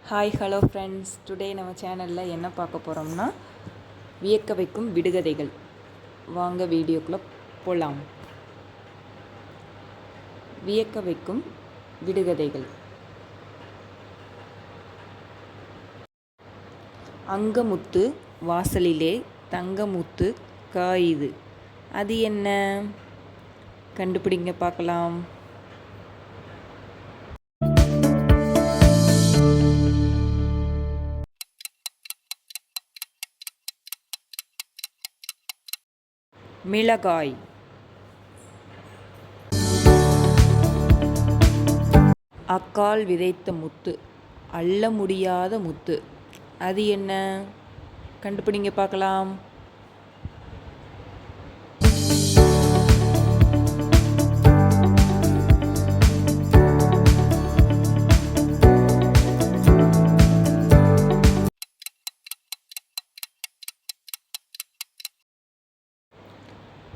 Hi hello friends, today நம்ம சேனலில் என்ன பார்க்க போகிறோம்னா வியக்க வைக்கும் விடுகதைகள். வாங்க வீடியோக்குள்ளே போகலாம். வியக்க வைக்கும் விடுகதைகள். அங்கமுத்து வாசலிலே தங்கமுத்து காயுது, அது என்ன? கண்டுபிடிங்க பார்க்கலாம். மிளகாய். அக்கால் விதைத்த முத்து, அள்ள முடியாத முத்து, அது என்ன? கண்டுபிடிங்க பார்க்கலாம்.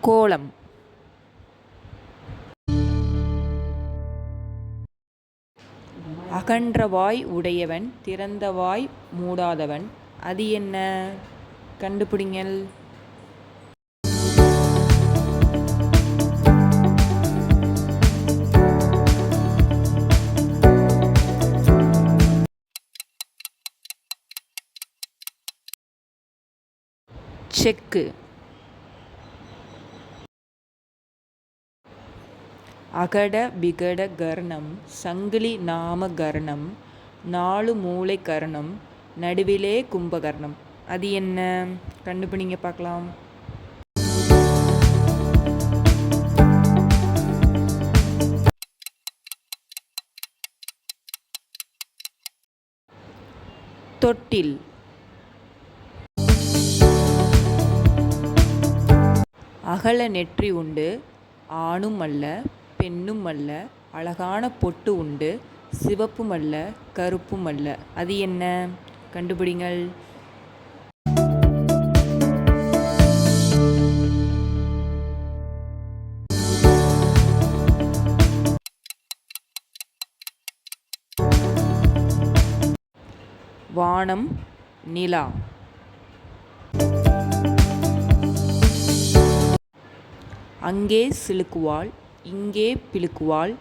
கோலம். அகன்றவாய் உடையவன், திறந்தவாய் மூடாதவன், அது என்ன? கண்டுபிடிங்கள். செக்கு. அகட பிகட கர்ணம், சங்கிலி நாம கர்ணம், நாலு மூளை கர்ணம், நடுவிலே கும்பகர்ணம், அது என்ன? கண்டுபிடிங்க பார்க்கலாம். தொட்டில். அகல நெற்றி உண்டு, ஆணும் அல்ல பெண்ணும் அல்ல, அழகான பொட்டு உண்டு, சிவப்பும் அல்ல கருப்பும் அல்ல, அது என்ன? கண்டுபிடிங்கள். வானம், நிலா. அங்கே சிலுக்குவாள், இங்கே பிழுக்குவாள்,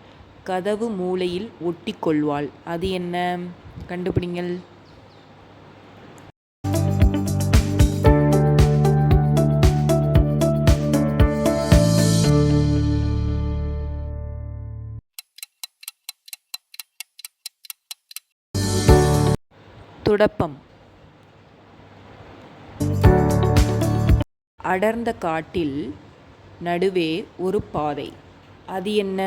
கதவு மூலையில் ஒட்டி கொள்வாள், அது என்ன? கண்டுபிடிங்கள். துடப்பம். அடர்ந்த காட்டில் நடுவே ஒரு பாதை, அது என்ன?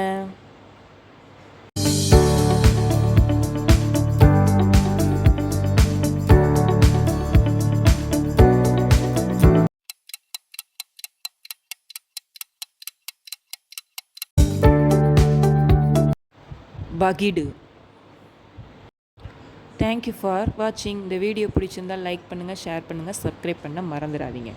பகிடு. தேங்க்யூ ஃபார் வாட்சிங். இந்த வீடியோ பிடிச்சிருந்தால் லைக் பண்ணுங்கள், ஷேர் பண்ணுங்கள், சப்ஸ்கிரைப் பண்ண மறந்துடாதீங்க.